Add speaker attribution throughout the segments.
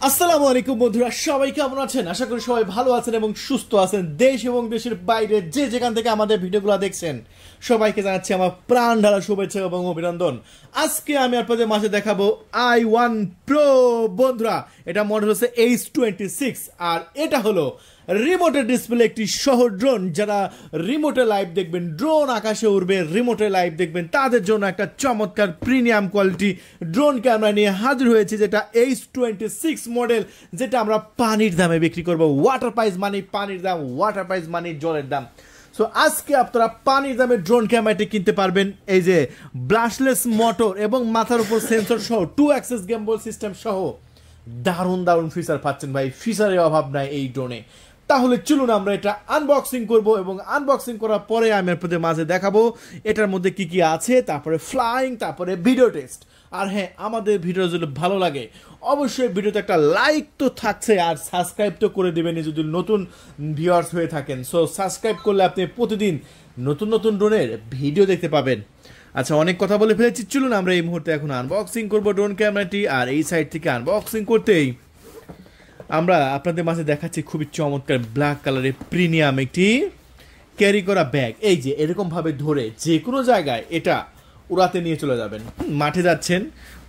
Speaker 1: আসসালামু আলাইকুম বন্ধুরা, সবাই কেমন আছেন? আশা করি সবাই ভালো আছেন এবং সুস্থ আছেন। দেশ এবং দেশের বাইরে যে যেখান থেকে আমাদের ভিডিওগুলো দেখছেন সবাইকে জানাচ্ছি আমার প্রাণ ঢালা শুভেচ্ছা এবং অভিনন্দন। আজকে আমি আপনাদের মাঝে দেখাবো i1 Pro বন্ধুরা। এটা মডেল হচ্ছে H26 আর এটা হলো রিমোটের ডিসপ্লে একটি শহর ড্রোন। যারা রিমোটে লাইভ দেখবেন, ড্রোন আকাশে উড়বে, রিমোটে লাইভ দেখবেন, তাদের জন্য একটা চমৎকার প্রিমিয়াম কোয়ালিটি ড্রোন ক্যামেরা নিয়ে হাজির হয়েছে, যেটা H26 মডেল, যেটা আমরা পানির দামে বিক্রি করবো। ওয়াটার প্রাইস মানে পানির দাম, ওয়াটার প্রাইস মানে জলের দাম। সো আজকে আপনারা পানির দামে ড্রোন ক্যামেরাটি কিনতে পারবেন। এই যে ব্রাশলেস মোটর এবং মাথার উপর সেন্সর সহ 2 অ্যাক্সেস গেমবল সিস্টেম সহ দারুণ দারুণ ফিচার পাচ্ছেন ভাই। ফিচারের অভাব নাই এই ড্রোনে। তাহলে চলুন আমরা এটা আনবক্সিং করব এবং আনবক্সিং করার পরে আমি আপনাদের মাঝে দেখাবো এটার মধ্যে কি কি আছে, তারপরে ফ্লাইং, তারপরে ভিডিও টেস্ট। আর হ্যাঁ, আমাদের ভিডিও যদি ভালো লাগে অবশ্যই ভিডিওতে একটা লাইক তো থাকছে, আর সাবস্ক্রাইব তো করে দেবেন যদি নতুন ভিউয়ার্স হয়ে থাকেন। সো সাবস্ক্রাইব করলে আপনি প্রতিদিন নতুন নতুন ড্রোনের ভিডিও দেখতে পাবেন। আচ্ছা, অনেক কথা বলে ফেলেছি, চলুন আমরা এই মুহূর্তে এখন আনবক্সিং করব ড্রোন ক্যামেরাটি। আর এই সাইড থেকে আনবক্সিং করতেই আমরা আপনাদের মাঝে দেখাচ্ছি খুবই চমৎকার ব্ল্যাক কালারের প্রিমিয়াম একটি ক্যারি করা ব্যাগ। এই যে এরকমভাবে ধরে যে কোনো জায়গায় এটা উড়াতে নিয়ে চলে যাবেন। মাঠে যাচ্ছেন,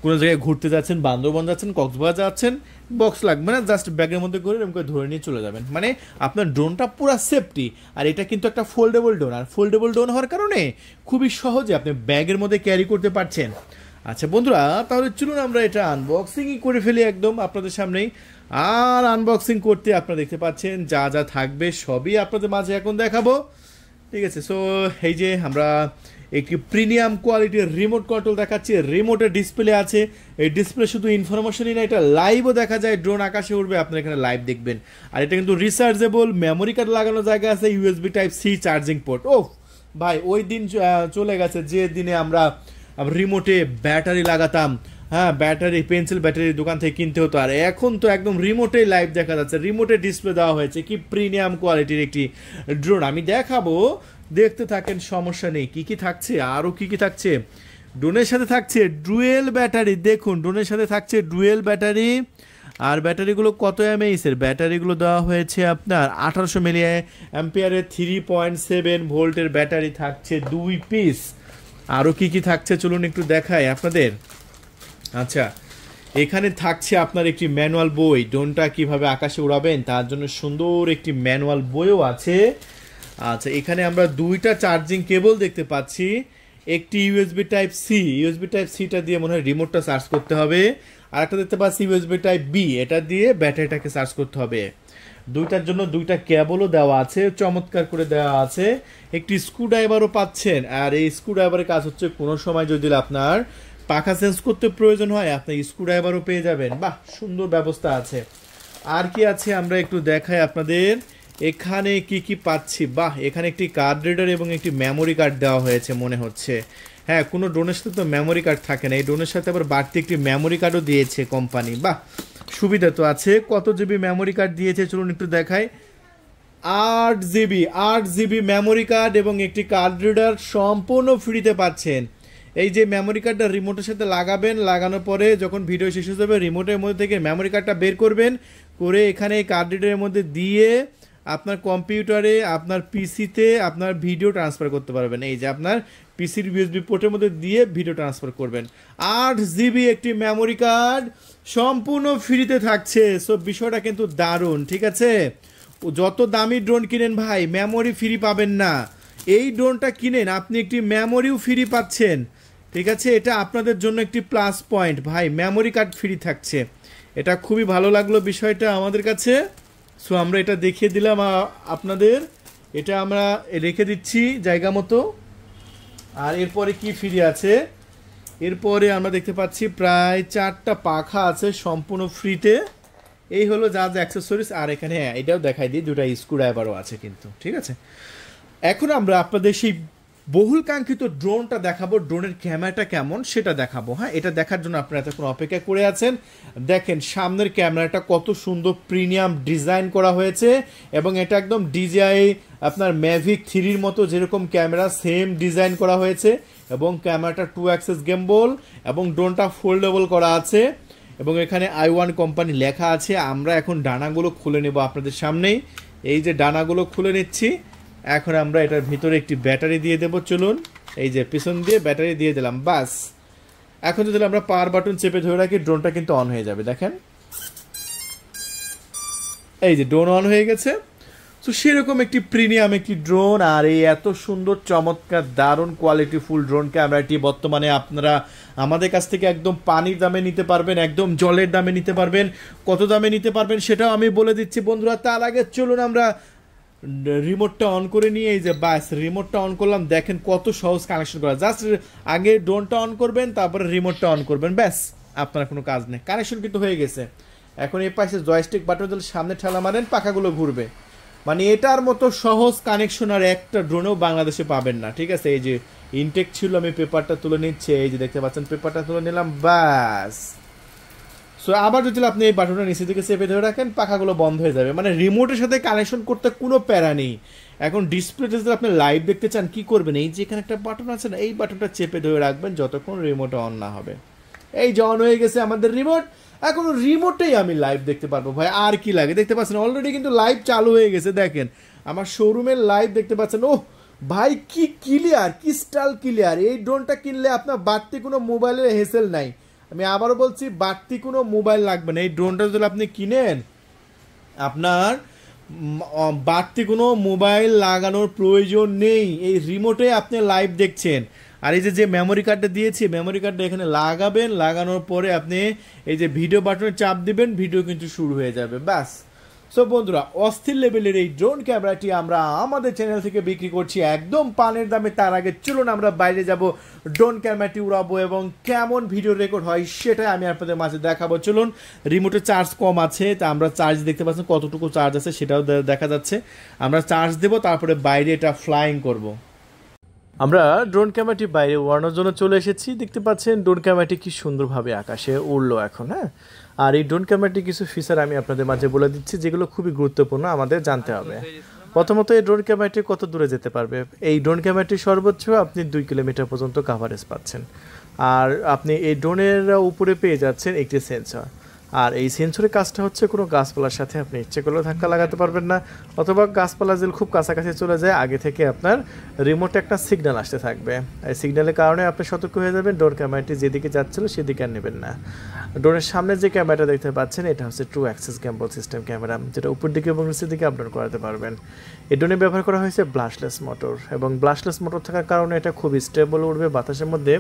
Speaker 1: কোনো জায়গায় ঘুরতে যাচ্ছেন, বান্দরবন যাচ্ছেন, কক্সবাজার যাচ্ছেন, বক্স লাগবে না, জাস্ট ব্যাগের মধ্যে করে এরকম করে ধরে নিয়ে চলে যাবেন। মানে আপনার ড্রোনটা পুরো সেফটি। আর এটা কিন্তু একটা ফোল্ডেবল ড্রোন, আর ফোল্ডেবল ড্রোন হওয়ার কারণে খুবই সহজে আপনি ব্যাগের মধ্যে ক্যারি করতে পারছেন। আচ্ছা বন্ধুরা, তাহলে চলুন আমরা এটা আনবক্সিংই করে ফেলি একদম আপনাদের সামনেই। আর আনবক্সিং করতে আপনারা দেখতে পাচ্ছেন যা যা থাকবে সবই আপনাদের মাঝে এখন দেখাবো। ঠিক আছে, সো এই যে আমরা একটি প্রিমিয়াম কোয়ালিটির রিমোট কন্ট্রোল দেখাচ্ছি। রিমোটের ডিসপ্লে আছে। এই ডিসপ্লে শুধু ইনফরমেশনই না, এটা লাইভও দেখা যায়। ড্রোন আকাশে উঠবে, আপনারা এখানে লাইভ দেখবেন। আর এটা কিন্তু রিচার্জেবল, মেমোরি কার্ড লাগানোর জায়গা আছে, USB Type-C চার্জিং পোর্ট। ও ভাই, ওই দিন চলে গেছে যে দিনে আমরা রিমোটে ব্যাটারি লাগাতাম। হ্যাঁ, ব্যাটারি, পেন্সিল ব্যাটারি দোকান থেকে কিনতে হতো। আর এখন তো একদম রিমোটে লাইভ দেখা যাচ্ছে, রিমোটে ডিসপ্লে দেওয়া হয়েছে। কি প্রিমিয়াম কোয়ালিটির একটি ড্রোন আমি দেখাবো, দেখতে থাকেন, সমস্যা নেই। কি কি থাকছে, আরও কি কি থাকছে। ড্রোনের সাথে থাকছে ডুয়েল ব্যাটারি। দেখুন, ড্রোনের সাথে থাকছে ডুয়েল ব্যাটারি। আর ব্যাটারিগুলো কত এমএইচের? ব্যাটারিগুলো দেওয়া হয়েছে আপনার 1800 মিলি অ্যাম্পিয়ারের 3.7 ভোল্টের ব্যাটারি থাকছে 2 পিস। আরও কি কি থাকছে চলুন একটু দেখাই আপনাদের। আচ্ছা, এখানে থাকছে আপনার একটি ম্যানুয়াল বই। ড্রোনটা কিভাবে আকাশে উড়াবেন তার জন্য সুন্দর একটি ম্যানুয়াল বইও আছে। আচ্ছা, এখানে আমরা 2টা চার্জিং কেবল দেখতে পাচ্ছি। একটি USB Type-C, USB Type-Cটা দিয়ে মনে হয় রিমোটটা চার্জ করতে হবে। আর একটা দেখতে পাচ্ছি USB Type-B, এটা দিয়ে ব্যাটারিটাকে চার্জ করতে হবে। দুইটার জন্য 2টা কেবলও দেওয়া আছে, চমৎকার করে দেওয়া আছে। একটি স্ক্রুড্রাইভারও পাচ্ছেন। আর এই স্ক্রুড্রাইভারের কাজ হচ্ছে কোনো সময় যদি আপনার পাখা চেঞ্জ করতে প্রয়োজন হয়, আপনি স্ক্রুড্রাইভারও পেয়ে যাবেন। বাহ, সুন্দর ব্যবস্থা আছে। আর কি আছে আমরা একটু দেখাই আপনাদের। এখানে কি কি পাচ্ছি, বাহ, এখানে একটি কার্ড রিডার এবং একটি মেমোরি কার্ড দেওয়া হয়েছে মনে হচ্ছে। হ্যাঁ, কোনো ড্রোনের সাথে তো মেমোরি কার্ড থাকে না, এই ড্রোনের সাথে আবার বাড়তি একটি মেমোরি কার্ডও দিয়েছে কোম্পানি। বাহ, সুবিধা তো আছে। কত জিবি মেমোরি কার্ড দিয়েছে চলুন একটু দেখাই। 8 জিবি মেমোরি কার্ড এবং একটি কার্ড রিডার সম্পূর্ণ ফ্রিতে পাচ্ছেন। এই যে মেমোরি কার্ডটা রিমোটের সাথে লাগাবেন, লাগানোর পরে যখন ভিডিও শেষ হয়ে যাবে রিমোটের মধ্যে থেকে মেমোরি কার্ডটা বের করবেন, করে এখানে এই কার্ড রিডারের মধ্যে দিয়ে আপনার কম্পিউটারে, আপনার পিসিতে আপনার ভিডিও ট্রান্সফার করতে পারবেন। এই যে আপনার পিসির USB পোর্টের মধ্যে দিয়ে ভিডিও ট্রান্সফার করবেন। 8 জিবি একটি মেমোরি কার্ড সম্পূর্ণ ফ্রিতে থাকছে। সো বিষয়টা কিন্তু দারুণ, ঠিক আছে। যত দামি ড্রোন কিনেন ভাই, মেমোরি ফ্রি পাবেন না। এই ড্রোনটা কিনেন, আপনি একটি মেমোরিও ফ্রি পাচ্ছেন। ঠিক আছে, এটা আপনাদের জন্য একটি প্লাস পয়েন্ট ভাই, মেমোরি কার্ড ফ্রি থাকছে। এটা খুবই ভালো লাগলো বিষয়টা আমাদের কাছে। সো আমরা এটা দেখিয়ে দিলাম আপনাদের। এটা আমরা রেখে দিচ্ছি জায়গা মতো। আর এরপরে কি ফ্রি আছে, এরপরে আমরা দেখতে পাচ্ছি প্রায় 4টা পাখা আছে সম্পূর্ণ ফ্রিতে। এই হলো যা যা অ্যাক্সেসরিজ। আর এখানে হ্যাঁ, এটাও দেখাই দিই, 2টা স্ক্রুড্রাইভারও আছে কিন্তু। ঠিক আছে, এখন আমরা আপনাদের সেই বহুল কাঙ্ক্ষিত ড্রোনটা দেখাবো। ড্রোনের ক্যামেরাটা কেমন সেটা দেখাবো। হ্যাঁ, এটা দেখার জন্য আপনারা এতক্ষণ অপেক্ষা করে আছেন। দেখেন সামনের ক্যামেরাটা কত সুন্দর প্রিমিয়াম ডিজাইন করা হয়েছে, এবং এটা একদম DJI আপনার Mavic 3-র মতো যেরকম ক্যামেরা সেম ডিজাইন করা হয়েছে। এবং ক্যামেরাটা 2 অ্যাক্সেস গেমবল এবং ড্রোনটা ফোল্ডেবল করা আছে। এবং এখানে i1 কোম্পানি লেখা আছে। আমরা এখন ডানাগুলো খুলে নেব আপনাদের সামনেই। এই যে ডানাগুলো খুলে নিচ্ছি। এখন আমরা এটার ভিতরে একটি ব্যাটারি দিয়ে দেব। চলুন, এই যে পিছন দিয়ে ব্যাটারি দিয়ে দিলাম, বাস। এখন যদি আমরা পাওয়ার বাটন চেপে ধরে রাখি, ড্রোনটা কিন্তু অন হয়ে যাবে। দেখেন, এই যে ড্রোন অন হয়ে গেছে। তো সেরকম একটি প্রিমিয়াম একটি ড্রোন, আর এই এত সুন্দর চমৎকার দারুণ কোয়ালিটিফুল ড্রোন ক্যামেরাটি বর্তমানে আপনারা আমাদের কাছ থেকে একদম পানির দামে নিতে পারবেন, একদম জলের দামে নিতে পারবেন। কত দামে নিতে পারবেন সেটাও আমি বলে দিচ্ছি বন্ধুরা। তার আগে চলুন আমরা রিমোটটা অন করে নিয়ে, এই যে বাস রিমোটটা অন করলাম। দেখেন কত সহজ কানেকশন করা। জাস্ট আগে ড্রোনটা অন করবেন, তারপরে রিমোটটা অন করবেন, ব্যাস, আপনার কোনো কাজ নেই। কানেকশন কিন্তু হয়ে গেছে। এখন এই পাশে জয়স্টিক বাটন দিলে সামনে ঠেলা মারেন, পাখাগুলো ঘুরবে। মানে এটার মতো সহজ কানেকশন আর একটা ড্রোনেও বাংলাদেশে পাবেন না। ঠিক আছে, এই যে ইনটেক ছিল, আমি পেপারটা তুলে নিচ্ছি। এই যে দেখতে পাচ্ছেন পেপারটা তুলে নিলাম, বাস। সো আবার যদি আপনি এই বাটনটা নিচে দিকে চেপে ধরে রাখেন, পাখাগুলো বন্ধ হয়ে যাবে। মানে রিমোটের সাথে কানেকশন করতে কোনো প্যারা নেই। এখন ডিসপ্লেতে যদি আপনি লাইভ দেখতে চান, কি করবেন, এই যে এখানে একটা বাটন আছে না, এই বাটনটা চেপে ধরে রাখবেন যতক্ষণ রিমোট অন না হবে। এই যে অন হয়ে গেছে আমাদের রিমোট। এখন রিমোটেই আমি লাইভ দেখতে পারবো ভাই, আর কি লাগে। দেখতে পাচ্ছেন অলরেডি কিন্তু লাইভ চালু হয়ে গেছে। দেখেন আমার শোরুমের লাইভ দেখতে পাচ্ছেন। ওহ ভাই, কি ক্লিয়ার, কি স্টাইল ক্লিয়ার। এই ড্রোনটা কিনলে আপনার বাড়তি কোনো মোবাইলের হেসেল নাই। আমি আবারও বলছি, বাড়তি কোনো মোবাইল লাগবে না। এই ড্রোনটা যদি আপনি কিনেন, আপনার বাড়তি কোনো মোবাইল লাগানোর প্রয়োজন নেই। এই রিমোটে আপনি লাইভ দেখছেন। আর এই যে মেমোরি কার্ডটা দিয়েছি, মেমোরি কার্ডটা এখানে লাগাবেন। লাগানোর পরে আপনি এই যে ভিডিও বাটনে চাপ দিবেন, ভিডিও কিন্তু শুরু হয়ে যাবে, ব্যাস। সো বন্ধুরা, অস্থির লেভেলের এই ড্রোন ক্যামেরাটি আমরা আমাদের চ্যানেল থেকে বিক্রি করছি একদম পানের দামে। তার আগে চলুন আমরা বাইরে যাব, ড্রোন ক্যামেরাটি উড়াবো এবং কেমন ভিডিও রেকর্ড হয় সেটাই আমি আপনাদের মাঝে দেখাবো। চলুন, রিমোটে চার্জ কম আছে, তা আমরা চার্জ দেখতে পাচ্ছেন কতটুকু চার্জ আছে সেটাও দেখা যাচ্ছে। আমরা চার্জ দেবো, তারপরে বাইরে এটা ফ্লাইং করব। আমরা ড্রোন ক্যামেরাটি বাইরে উড়ানোর জন্য চলে এসেছি। দেখতে পাচ্ছেন ড্রোন ক্যামেরাটি কি সুন্দরভাবে আকাশে উড়লো এখন। হ্যাঁ, আর এই ড্রোন ক্যামেরাটি কিছু ফিচার আমি আপনাদের মাঝে বলে দিচ্ছি, যেগুলো খুবই গুরুত্বপূর্ণ আমাদের জানতে হবে। প্রথমত, এই ড্রোন ক্যামেরাটি কত দূরে যেতে পারবে। এই ড্রোন ক্যামেরাটি সর্বোচ্চ আপনি 2 কিলোমিটার পর্যন্ত কাভারেজ পাচ্ছেন। আর আপনি এই ড্রোনের উপরে পেয়ে যাচ্ছেন একটি সেন্সর। আর এই সেন্সরের কাজটা হচ্ছে কোনো গাছপালার সাথে আপনি ইচ্ছে করলেও ধাক্কা লাগাতে পারবেন না, অথবা গাছপালা যদি খুব কাছাকাছি চলে যায়, আগে থেকে আপনার রিমোটে একটা সিগন্যাল আসতে থাকবে। এই সিগন্যালের কারণে আপনি সতর্ক হয়ে যাবেন, ড্রোন ক্যামেরাটি যেদিকে যাচ্ছিল সেদিকে আর নেবেন না। ড্রোনের সামনে যে ক্যামেরাটা দেখতে পাচ্ছেন, এটা হচ্ছে true access gamble system camera, যেটা উপর দিকে এবং নিচের দিকে আপলোড করাতে পারবেন। এই ড্রোনে ব্যবহার করা হয়েছে ব্লাস্টলেস মোটর, এবং ব্লাস্টলেস মোটর থাকার কারণে এটা খুবই স্টেবল উঠবে, বাতাসের মধ্যে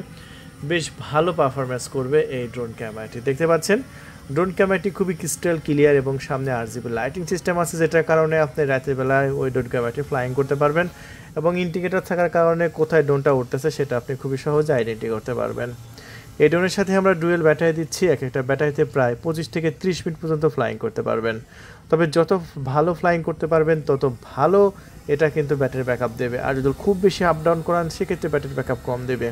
Speaker 1: বেশ ভালো পারফরমেন্স করবে এই ড্রোন ক্যামেরাটি। দেখতে পাচ্ছেন ড্রোন ক্যামেরাটি খুবই ক্রিস্টাল ক্লিয়ার এবং সামনে RGB লাইটিং সিস্টেম আছে, যেটার কারণে আপনি রাতের বেলায় ওই ড্রোন ক্যামেরাটি ফ্লাইং করতে পারবেন। এবং ইন্ডিকেটর থাকার কারণে কোথায় ড্রোনটা উঠতেছে সেটা আপনি খুবই সহজে আইডেন্টি করতে পারবেন। এই ড্রোনের সাথে আমরা ডুয়েল ব্যাটারি দিচ্ছি। এক একটা ব্যাটারিতে প্রায় 25 থেকে 30 মিনিট পর্যন্ত ফ্লাইং করতে পারবেন। তবে যত ভালো ফ্লাইং করতে পারবেন তত ভালো এটা কিন্তু ব্যাটারি ব্যাকআপ দেবে। আর যদি খুব বেশি আপ ডাউন করান, সেক্ষেত্রে ব্যাটারি ব্যাকআপ কম দেবে।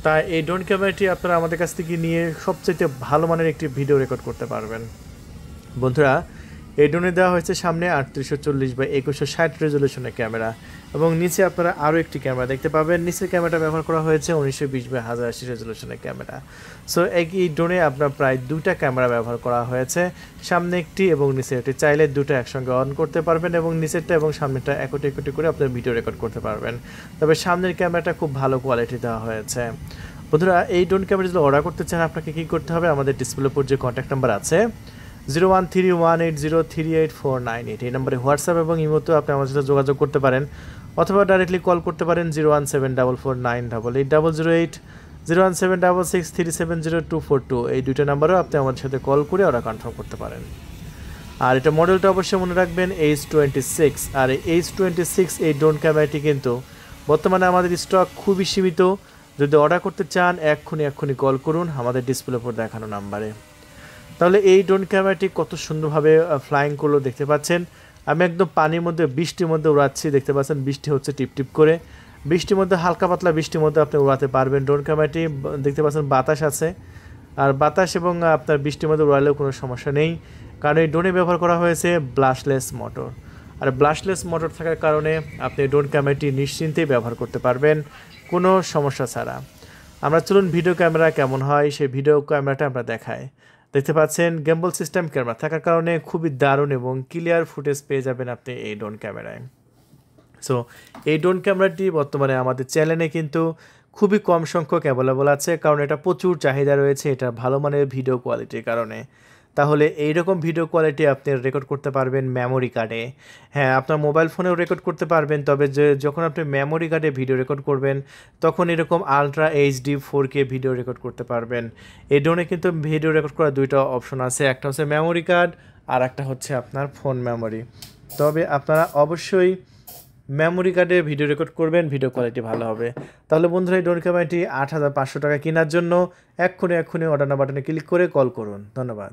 Speaker 1: তাই এই ড্রোন ক্যামেরাটি আপনারা আমাদের কাছ থেকে নিয়ে সবচেয়ে ভালো মানের একটি ভিডিও রেকর্ড করতে পারবেন। বন্ধুরা, এই ড্রোনে দেওয়া হয়েছে সামনে 3840x2160 রেজলিউশনের ক্যামেরা, এবং নিচে আপনারা আরও একটি ক্যামেরা দেখতে পাবেন। নিচের ক্যামেরাটা ব্যবহার করা হয়েছে 1920x1080 রেজলিউশনের ক্যামেরা। সো এই ড্রোনে আপনার প্রায় 2টা ক্যামেরা ব্যবহার করা হয়েছে, সামনে একটি এবং নিচে একটি। চাইলে 2টা একসঙ্গে অন করতে পারবেন এবং নিচেরটা এবং সামনেটা একটি করে আপনার ভিডিও রেকর্ড করতে পারবেন। তবে সামনের ক্যামেরাটা খুব ভালো কোয়ালিটি দেওয়া হয়েছে। বন্ধুরা, এই ড্রোন ক্যামেরা যদি অর্ডার করতে চান, আপনাকে কী করতে হবে, আমাদের ডিসপ্লের উপর যে কন্ট্যাক্ট নাম্বার আছে 0131803848, এই নম্বরে হোয়াটসঅ্যাপ এবং ইমোতেও আপনি আমাদের সাথে যোগাযোগ করতে পারেন, অথবা ডাইরেক্টলি কল করতে পারেন 01744988808, 01766370242। এই 2টা নাম্বারেও আপনি আমাদের সাথে কল করে ওরা কনফার্ম করতে পারেন। আর এটা মডেলটা অবশ্যই মনে রাখবেন H26। আর এই H26 এই ড্রোন ক্যামেরাটি কিন্তু বর্তমানে আমাদের স্টক খুবই সীমিত। যদি অর্ডার করতে চান, এক্ষুনি কল করুন আমাদের ডিসপ্লের উপর দেখানো নাম্বারে। তাহলে এই ড্রোন ক্যামেরাটি কত সুন্দরভাবে ফ্লাইং করলো দেখতে পাচ্ছেন। আমি একদম পানির মধ্যে, বৃষ্টির মধ্যে উড়াচ্ছি। দেখতে পাচ্ছেন বৃষ্টি হচ্ছে টিপটিপ করে। বৃষ্টির মধ্যে, হালকা পাতলা বৃষ্টির মধ্যে আপনি উড়াতে পারবেন ড্রোন ক্যামেরাটি। দেখতে পাচ্ছেন বাতাস আছে, আর বাতাস এবং আপনার বৃষ্টির মধ্যে উড়ালেও কোনো সমস্যা নেই, কারণ এই ড্রোনে ব্যবহার করা হয়েছে ব্লাস্টলেস মোটর। আর ব্লাস্টলেস মোটর থাকার কারণে আপনি ড্রোন ক্যামেরাটি নিশ্চিন্তেই ব্যবহার করতে পারবেন কোনো সমস্যা ছাড়া। আমরা চলুন ভিডিও ক্যামেরা কেমন হয় সেই ভিডিও ক্যামেরাটা আমরা দেখাই। দেখতে পাচ্ছেন গেম্বল সিস্টেম ক্যামেরা থাকার কারণে খুবই দারুণ এবং ক্লিয়ার ফুটেজ পেয়ে যাবেন আপনি এই ড্রোন ক্যামেরায়। সো এই ড্রোন ক্যামেরাটি বর্তমানে আমাদের চ্যানেলে কিন্তু খুবই কম সংখ্যক অ্যাভেলেবল আছে, কারণ এটা প্রচুর চাহিদা রয়েছে এটা ভালো মানের ভিডিও কোয়ালিটির কারণে। তাহলে এইরকম ভিডিও কোয়ালিটি আপনি রেকর্ড করতে পারবেন মেমোরি কার্ডে। হ্যাঁ, আপনার মোবাইল ফোনেও রেকর্ড করতে পারবেন, তবে যখন আপনি মেমোরি কার্ডে ভিডিও রেকর্ড করবেন তখন এরকম ultra HD 4K video record করতে পারবেন। এই ড্রোনে কিন্তু ভিডিও রেকর্ড করার দুইটা অপশন আছে, একটা হচ্ছে মেমোরি কার্ড আর একটা হচ্ছে আপনার ফোন মেমোরি। তবে আপনারা অবশ্যই মেমোরি কার্ডে ভিডিও রেকর্ড করবেন, ভিডিও কোয়ালিটি ভালো হবে। তাহলে বন্ধুরা এই ড্রোন ক্যামেরাটি 8,500 টাকা কেনার জন্য এক্ষুনি অর্ডার নাও বাটনে ক্লিক করে কল করুন। ধন্যবাদ।